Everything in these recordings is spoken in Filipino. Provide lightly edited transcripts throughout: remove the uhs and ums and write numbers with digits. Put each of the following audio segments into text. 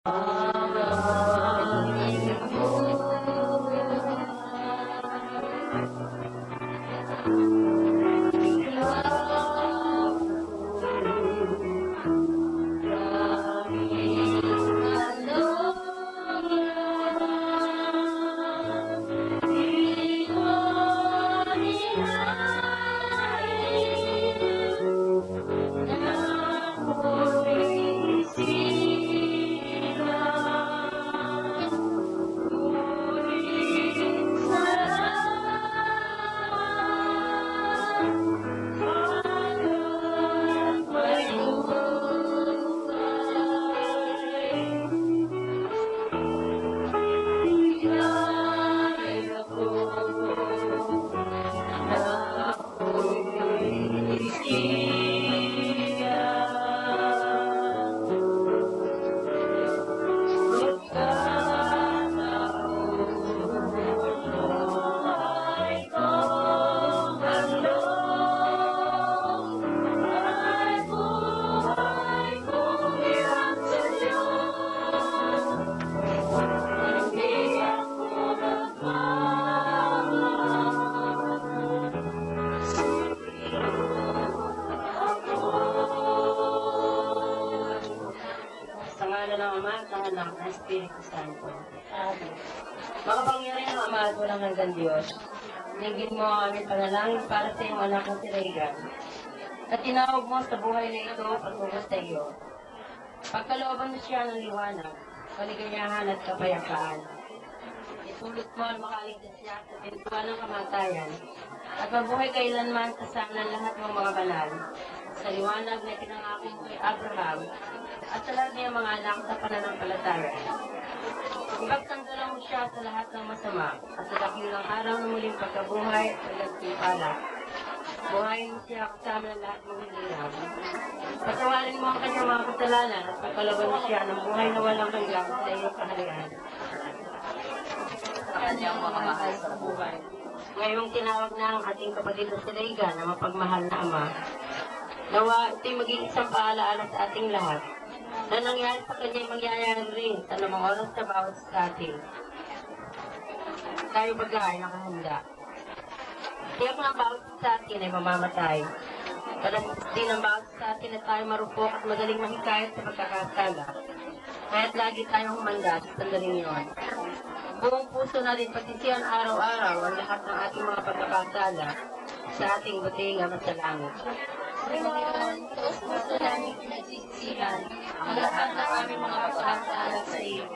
Sa ngala ng Ama at ng Anak at Espiritu Santo. Amen. Makapangyarihan ang Ama at walang hanggan Diyos, hinggit mo ang aming panalangin para sa iyong anak na si Reagan, at tinawag mo sa buhay na ito patungo sa iyo. Pagkalooban mo siya ng liwanag, kaligayahan at kapayapaan. Itulot mo ang makaligtas siya sa pintuan ng kamatayan, at mabuhay kailanman kasama ng lahat ng mga banal, sa liwanag na pinangako mo kay Abraham, at sa lahat niyang mga anak sa pananampalataya. Ipagtanggalan mo siya sa lahat ng masama, at sa dakilang araw ng muling pagkabuhay at pagkakipala. Buhayin mo siya kasama ng lahat ng hiniram. Patawarin mo ang kanyang mga kasalanan at pagkalaban mo siya ng buhay na walang hanggang sa iyong kaharian. Sa kanyang mga mahal sa buhay. Ngayong tinawag na ang ating kapatid na si Reagan na mapagmahal na Ama, nawa ito'y maging isang paalaala sa ating lahat na nangyari sa kanya'y mangyayari rin sa lamang oras sa bawat sa atin. Tayo bagay nakahanda. Tiyak na ang bawat sa atin ay mamamatay. Palatis din ang bawat sa atin na tayo marupok at magaling mahikayat sa pagkakasala. Kaya't lagi tayong humanda sa sandaling yun. Buong puso natin pagsisihan araw-araw ang lahat ng ating mga pagkakasala sa ating buting ama sa langit. Panginoon, Diyos puso namin pinagsisisihan ang lahat ng aming mga pagkakasala sa iyo.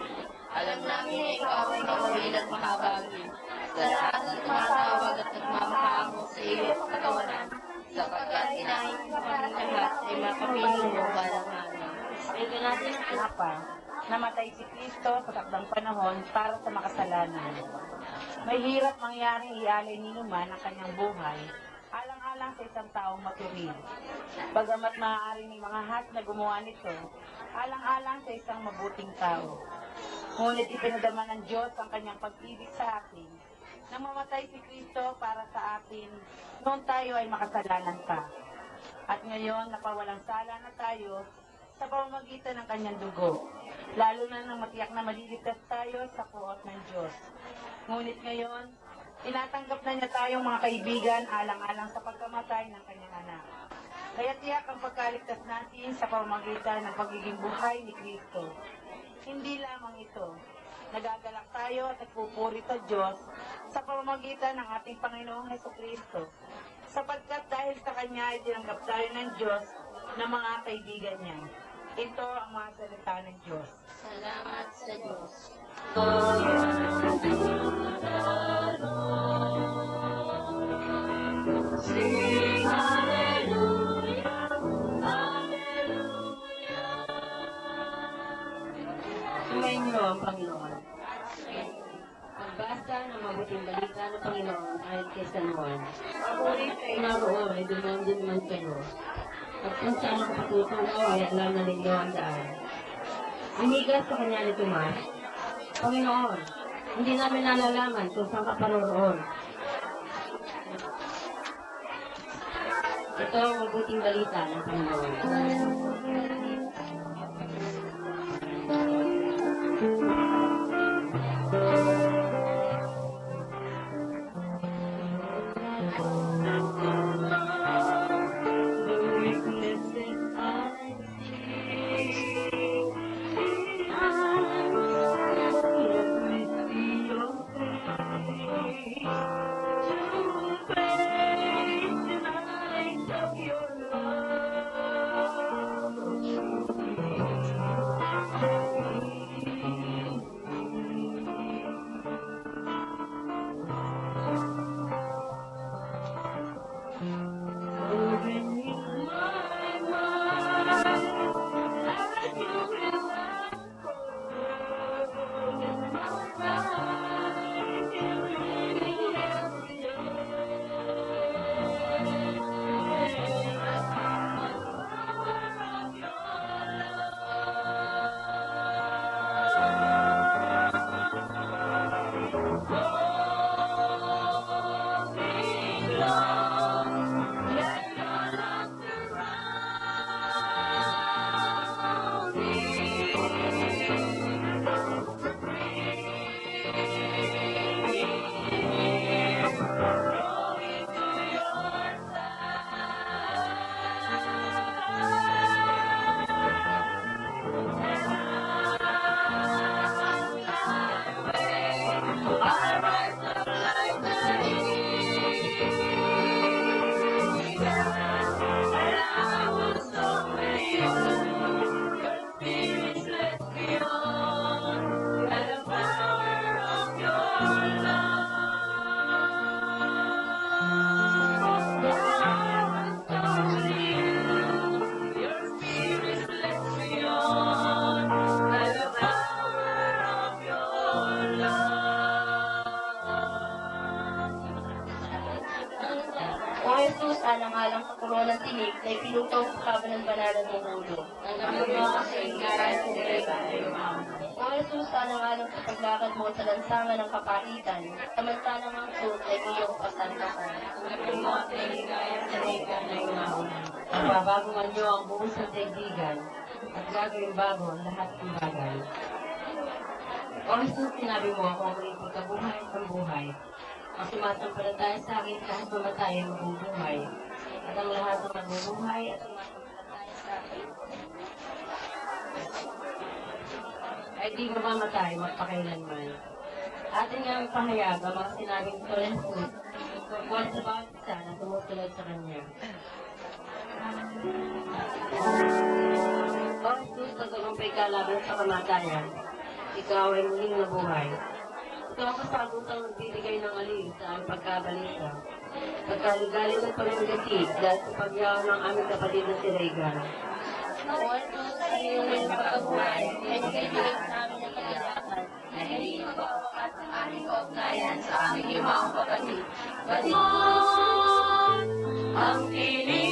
Alam namin na ikaw ay mawawil at mahabagin sa lahat ng tumatawag at nagmamakaamo sa iyo at katawanan, sapagkat inahin mo kaming lahat ay makapiling mo balang namin. Ito natin ang pinapa. Namatay si Kristo sa takdang panahon para sa makasalanan. May hirap mangyaring ialay ni Numan ang kanyang buhay, alang-alang sa isang taong matuwid. Bagamat maaari ng mga hat na gumawa nito, alang-alang sa isang mabuting tao. Ngunit ipinadama ng Diyos ang kanyang pag-ibig sa atin, nang mamatay si Kristo para sa atin, noon tayo ay makasalanan pa. At ngayon, napawalang sala na tayo sa pamamagitan ng kanyang dugo, lalo na nang matiyak na maliligtas tayo sa puot ng Diyos. Ngunit ngayon, tinatanggap na niya tayong mga kaibigan alang-alang sa pagkamatay ng kanyang anak. Kaya tiyak ang pagkaligtas natin sa pamamagitan ng pagiging buhay ni Kristo. Hindi lamang ito, nagagalak tayo at nagpupuri sa Diyos sa pamamagitan ng ating Panginoong Hesukristo, sapagkat dahil sa Kanya ay tinanggap tayo ng Diyos na mga kaibigan niya. Ito ang mga salita ng Diyos. Salamat sa Diyos. Sing hallelujah, hallelujah. Sumayin niyo ang Panginoon. Magbasa ng mabuting balita ng Panginoon ayon kay San Juan. Puri kayo naroon ay dumaan din man kayo. At kung saan ang patutunaw ay alam na ninyo ang daan. Inigas sa kanya ni Tomas, Panginoon, hindi namin nalalaman kung saan ka paroroon. Ito ang mabuting balita ng Panginoon. tutong sa kabanan-banalan ng mundo. Tanggapin mo ako sa ingaran si Regan ay umawa. O Jesus, alang-alang sa paglakad mo sa lansangan ng kapahitan, samantalang ang truth ay iyong pasantakan. Tanggapin mo ako sa ingaran si Regan ay umawa. Babagongan niyo ang buong sa daigdigan at gagawin bago ang lahat ng bagay. O Jesus, sinabi mo ako ang muling pagkabuhay ng buhay. Ang sumasampalataya sa akin kahit mamatay ay mabubuhay. At ang lahat ng mabubuhay at sumasampalataya sa akin ay di mamamatay magpakailanman. Atin nga ang pahayag ang mga sinabing ito ng Jesus tungkol sa bawat isa na tumusunod sa Kanya. O Jesus, sa tagumpay ka laban sa kamatayan, ikaw ay muling nabuhay. Ito ang kasagutang nagbibigay ng alin sa aming pagkabalisa. Pagkaligaling ng pamimigati dahil sa pagyaw ng aming kapatid na si Regan. Lord, sa iyong muling pagkabuhay, ay bigay sa amin ng kaligayahan, na hindi magpapakat ng aming kaugnayan sa aming limang kapatid. Batid ang piling